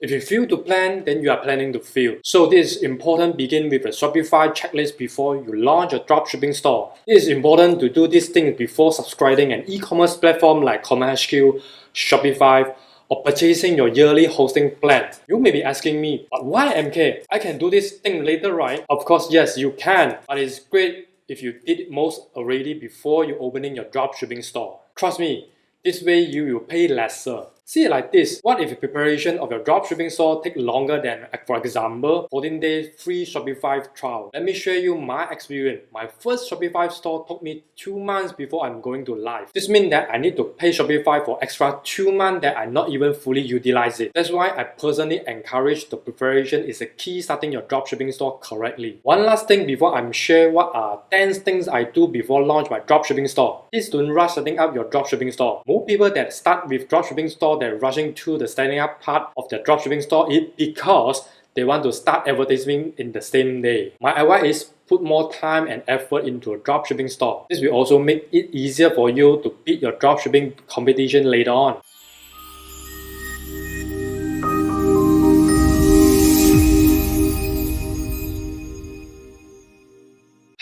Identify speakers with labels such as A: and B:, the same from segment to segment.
A: If you fail to plan, then you are planning to fail. So this is important. Begin with a Shopify checklist before you launch a dropshipping store. It is important to do these things before subscribing an e-commerce platform like CommerceHQ, Shopify, or purchasing your yearly hosting plan. You may be asking me, but why MK? I can do this thing later, right? Of course, yes, you can, but it's great if you did most already before you opening your dropshipping store. Trust me, this way you will pay lesser. See it like this. What if the preparation of your dropshipping store take longer than, for example, 14 days free Shopify trial? Let me share you my experience. My first Shopify store took me 2 months before I'm going to live. This means that I need to pay Shopify for extra 2 months that I not even fully utilize it. That's why I personally encourage the preparation is a key starting your dropshipping store correctly. One last thing before I'm share what are 10 things I do before launch my dropshipping store. Please don't rush setting up your dropshipping store. Most people that start with dropshipping store they're rushing to the setting up part of their dropshipping store is because they want to start advertising in the same day. My advice is put more time and effort into a dropshipping store. This will also make it easier for you to beat your dropshipping competition later on.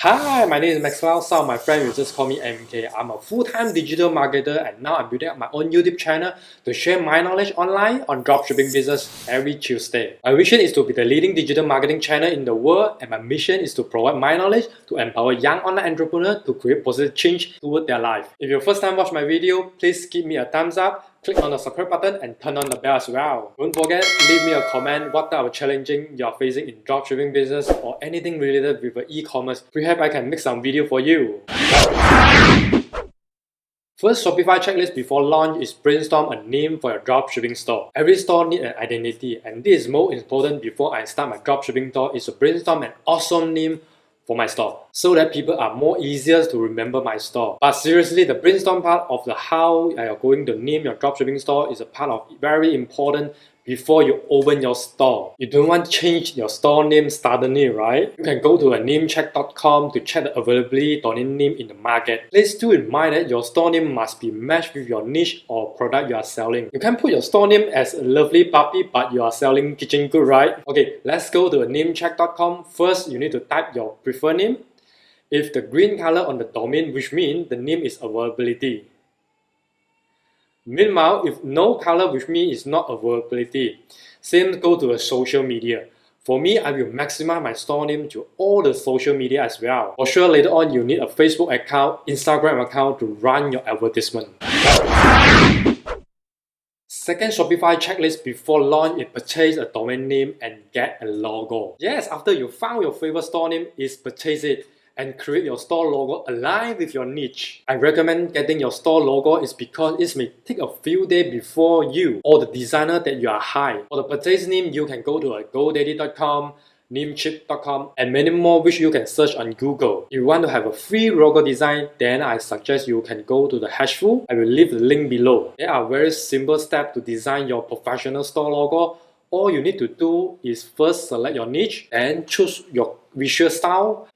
A: Hi, my name is Macklauss. Some of my friends will just call me MK. I'm a full-time digital marketer and now I'm building up my own YouTube channel to share my knowledge online on dropshipping business every Tuesday. My vision is to be the leading digital marketing channel in the world and my mission is to provide my knowledge to empower young online entrepreneurs to create positive change toward their life. If you first time watch my video, please give me a thumbs up. Click on the subscribe button and turn on the bell as well. Don't forget, leave me a comment what type of challenging you are facing in dropshipping business or anything related with e-commerce. Perhaps I can make some video for you. First Shopify checklist before launch is brainstorm a name for your dropshipping store. Every store needs an identity and this is most important before I start my dropshipping store is to brainstorm an awesome name for my store so that people are more easier to remember my store. But seriously, the brainstorm part of the how you are going to name your dropshipping store is a part of very important before you open your store. You don't want to change your store name suddenly, right? You can go to a namecheck.com to check the availability domain name in the market. Please do in mind that your store name must be matched with your niche or product you are selling. You can put your store name as a lovely puppy but you are selling kitchen good, right? Okay, let's go to a namecheck.com. First, you need to type your preferred name. If the green color on the domain, which means the name is availability. Meanwhile, if no color with me is not availability, same go to a social media. For me, I will maximize my store name to all the social media as well. For sure, later on, you need a Facebook account, Instagram account to run your advertisement. Second Shopify checklist before launch is purchase a domain name and get a logo. Yes, after you found your favorite store name, is purchase it and create your store logo aligned with your niche. I recommend getting your store logo is because it may take a few days before you or the designer that you are hired. For the purchase name, you can go to GoDaddy.com, Namecheap.com and many more which you can search on Google. If you want to have a free logo design, then I suggest you can go to the Hashful. I will leave the link below. There are very simple steps to design your professional store logo. All you need to do is first select your niche and choose your visual style.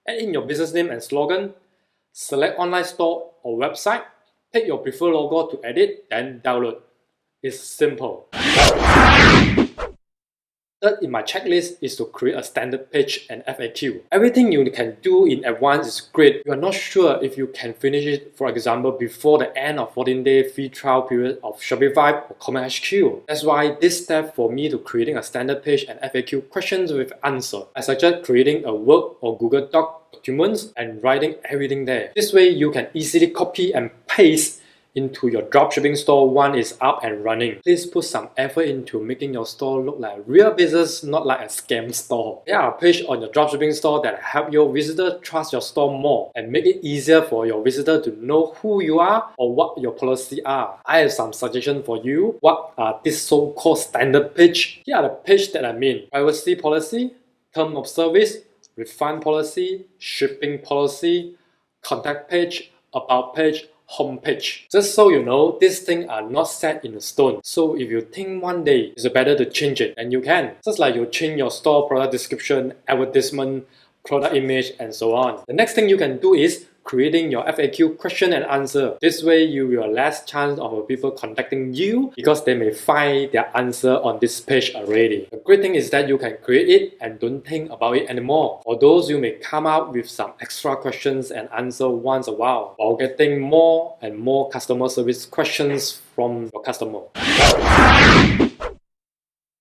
A: Add in your business name and slogan, select online store or website, pick your preferred logo to edit, then download. It's simple. Third in my checklist is to create a standard page and FAQ. Everything you can do in advance is great. You are not sure if you can finish it, for example, before the end of 14-day free trial period of Shopify or CommerceHQ. That's why this step for me to creating a standard page and FAQ questions with answer. I suggest creating a Word or Google Doc documents and writing everything there. This way you can easily copy and paste into your dropshipping store once it's up and running. Please put some effort into making your store look like a real business, not like a scam store. There are pages on your dropshipping store that help your visitor trust your store more and make it easier for your visitor to know who you are or what your policy are. I have some suggestions for you. What are these so-called standard page? Here are the pages that I mean. Privacy policy, term of service, refund policy, shipping policy, contact page, about page, homepage. Just so you know, these things are not set in stone. So if you think one day it's better to change it, then you can. Just like you change your store product description, advertisement, product image, and so on. The next thing you can do is creating your FAQ question and answer. This way you will have less chance of people contacting you because they may find their answer on this page already. The great thing is that you can create it and don't think about it anymore. For those, you may come up with some extra questions and answer once a while while getting more and more customer service questions from your customer.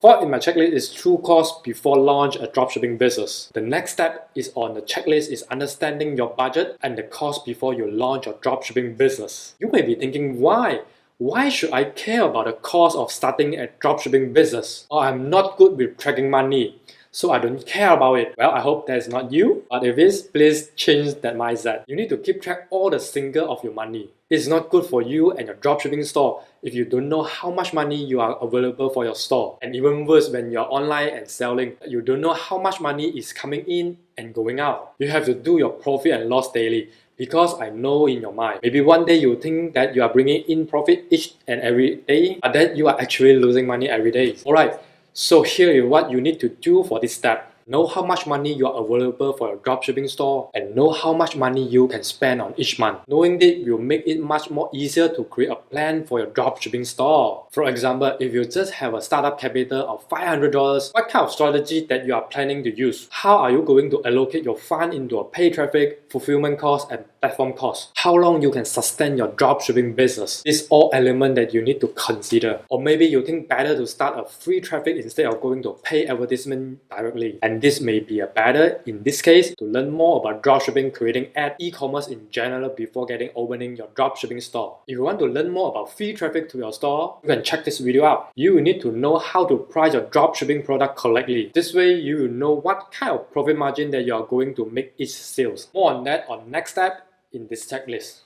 A: Fourth in my checklist is true cost before launch a dropshipping business. The next step is on the checklist is understanding your budget and the cost before you launch your dropshipping business. You may be thinking, why? Why should I care about the cost of starting a dropshipping business? Or I'm not good with tracking money, so I don't care about it. Well, I hope that's not you, but if it is, please change that mindset. You need to keep track all the single of your money. It's not good for you and your dropshipping store if you don't know how much money you are available for your store. And even worse, when you're online and selling, you don't know how much money is coming in and going out. You have to do your profit and loss daily. Because I know in your mind, maybe one day you think that you are bringing in profit each and every day, but then you are actually losing money every day. Alright, so here is what you need to do for this step. Know how much money you are available for your dropshipping store and know how much money you can spend on each month. Knowing this will make it much more easier to create a plan for your dropshipping store. For example, if you just have a startup capital of $500, what kind of strategy that you are planning to use? How are you going to allocate your fund into a paid traffic, fulfillment cost, and platform cost? How long you can sustain your dropshipping business? These all elements that you need to consider. Or maybe you think better to start a free traffic instead of going to pay advertisement directly. And this may be a better, in this case, to learn more about dropshipping, creating ad, e-commerce in general before opening your dropshipping store. If you want to learn more about free traffic to your store, you can check this video out. You will need to know how to price your dropshipping product correctly. This way, you will know what kind of profit margin that you are going to make each sales. More on that on next step in this checklist.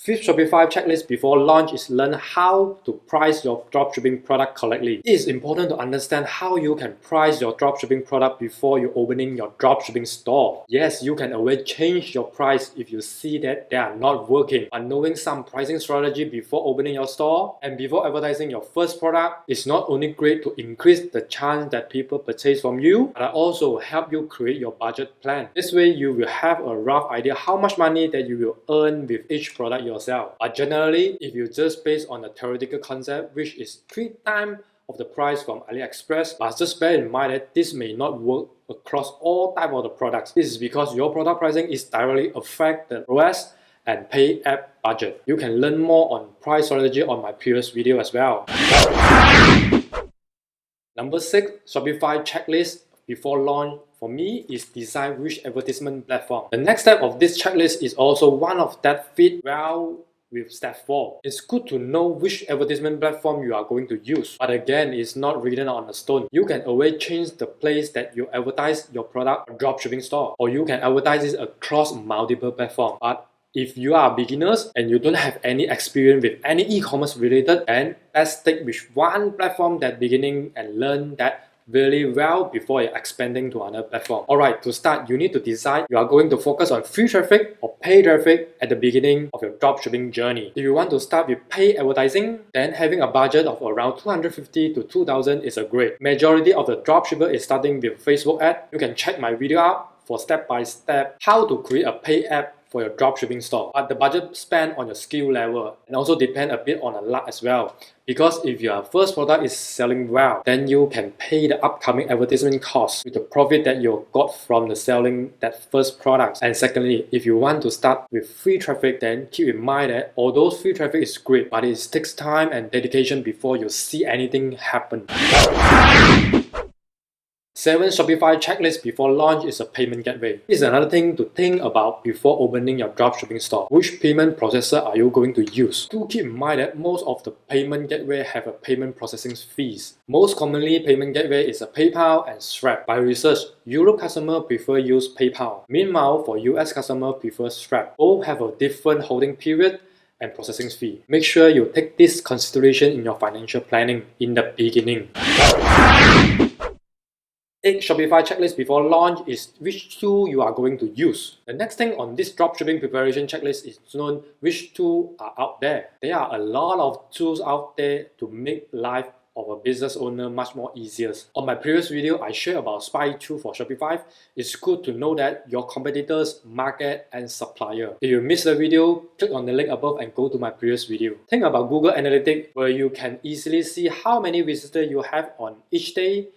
A: Fifth Shopify checklist before launch is learn how to price your dropshipping product correctly. It is important to understand how you can price your dropshipping product before you opening your dropshipping store. Yes, you can always change your price if you see that they are not working, but knowing some pricing strategy before opening your store and before advertising your first product is not only great to increase the chance that people purchase from you, but also help you create your budget plan. This way, you will have a rough idea how much money that you will earn with each product yourself. But generally, if you just base on a theoretical concept which is 3 times of the price from AliExpress, but just bear in mind that this may not work across all types of the products. This is because your product pricing is directly affect the ROAS and pay app budget. You can learn more on price strategy on my previous video as well. Number 6, Shopify checklist before launch for me is design which advertisement platform. The next step of this checklist is also one of that fit well with step 4. It's good to know which advertisement platform you are going to use, but again, it's not written on a stone. You can always change the place that you advertise your product or dropshipping store, or you can advertise it across multiple platforms. But if you are beginners and you don't have any experience with any e-commerce related, then let's stick with one platform that beginning and learn that really well before you're expanding to another platform. Alright, to start, you need to decide you are going to focus on free traffic or paid traffic at the beginning of your dropshipping journey. If you want to start with paid advertising, then having a budget of around $250 to $2,000 is a great. Majority of the dropshipper is starting with Facebook ad. You can check my video out for step-by-step how to create a paid app for your dropshipping store. But the budget spent on your skill level and also depend a bit on the luck as well. Because if your first product is selling well, then you can pay the upcoming advertisement costs with the profit that you got from the selling that first product. And secondly, if you want to start with free traffic, then keep in mind that although free traffic is great, but it takes time and dedication before you see anything happen. 7. Shopify checklist before launch is a payment gateway. This is another thing to think about before opening your dropshipping store. Which payment processor are you going to use? Do keep in mind that most of the payment gateway have a payment processing fees. Most commonly, payment gateway is a PayPal and Stripe. By research, Europe customer prefer use PayPal. Meanwhile, for US customer prefer Stripe. Both have a different holding period and processing fee. Make sure you take this consideration in your financial planning in the beginning. 8. Shopify checklist before launch is which tool you are going to use. The next thing on this dropshipping preparation checklist is known which tools are out there. There are a lot of tools out there to make life of a business owner much more easier. On my previous video, I shared about spy tool for Shopify. It's good to know that your competitors, market, and supplier. If you missed the video, click on the link above and go to my previous video. Think about Google Analytics, where you can easily see how many visitors you have on each day,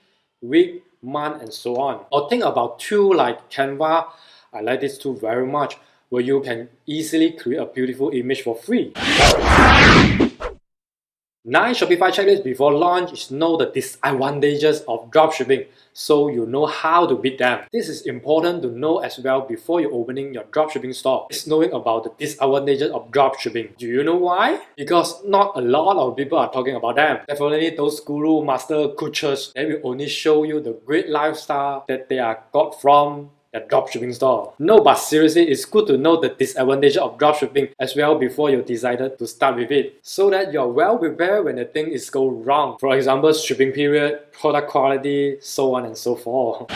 A: week, month, and so on. Or think about tools like Canva. I like this tool very much, where you can easily create a beautiful image for free. 9 Shopify checklists before launch is know the disadvantages of dropshipping, so you know how to beat them. This is important to know as well before you're opening your dropshipping store. It's knowing about the disadvantages of dropshipping. Do you know why? Because not a lot of people are talking about them. Definitely those guru, master, coaches, they will only show you the great lifestyle that they are got from the dropshipping store. No, but seriously, it's good to know the disadvantage of dropshipping as well before you decided to start with it, so that you're well prepared when the thing is go wrong. For example, shipping period, product quality, so on and so forth.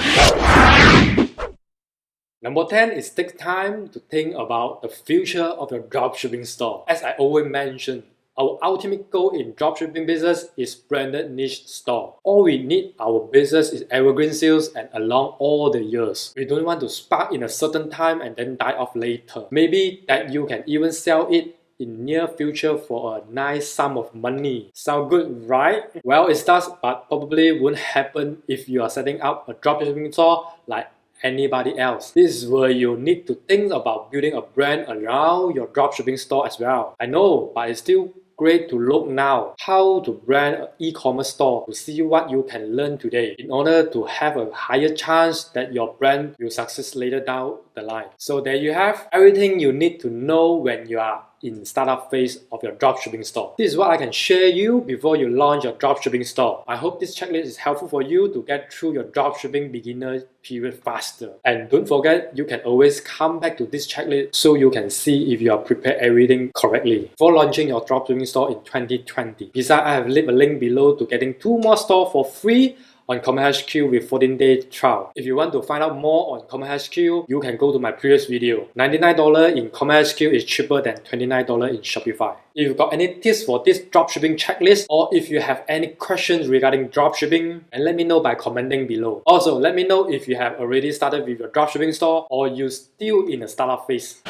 A: Number 10 is take time to think about the future of your dropshipping store. As I always mention, our ultimate goal in dropshipping business is branded niche store. All we need our business is evergreen sales and along all the years. We don't want to spark in a certain time and then die off later. Maybe that you can even sell it in near future for a nice sum of money. Sound good, right? Well, it does, but probably won't happen if you are setting up a dropshipping store like anybody else. This is where you need to think about building a brand around your dropshipping store as well. I know, but it's still great to look now how to brand an e-commerce store to see what you can learn today in order to have a higher chance that your brand will succeed later down the line. So there you have everything you need to know when you are in startup phase of your dropshipping store. This is what I can share you before you launch your dropshipping store. I hope this checklist is helpful for you to get through your dropshipping beginner period faster. And don't forget, you can always come back to this checklist so you can see if you are prepared everything correctly for launching your dropshipping store in 2020. Besides, I have left a link below to getting 2 more stores for free on CommerceHQ with 14-day trial. If you want to find out more on CommerceHQ, you can go to my previous video. $99 in CommerceHQ is cheaper than $29 in Shopify. If you've got any tips for this dropshipping checklist, or if you have any questions regarding dropshipping, and let me know by commenting below. Also, let me know if you have already started with your dropshipping store or you're still in the startup phase.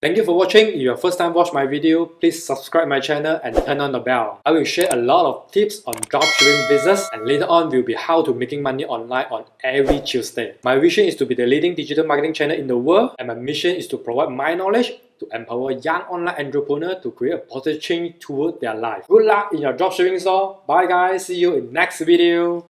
A: Thank you for watching. If you're first time watch my video, please subscribe my channel and turn on the bell. I will share a lot of tips on dropshipping business, and later on will be how to making money online on every Tuesday. My vision is to be the leading digital marketing channel in the world, and my mission is to provide my knowledge to empower young online entrepreneurs to create a positive change toward their life. Good luck in your dropshipping store. Bye guys, see you in next video.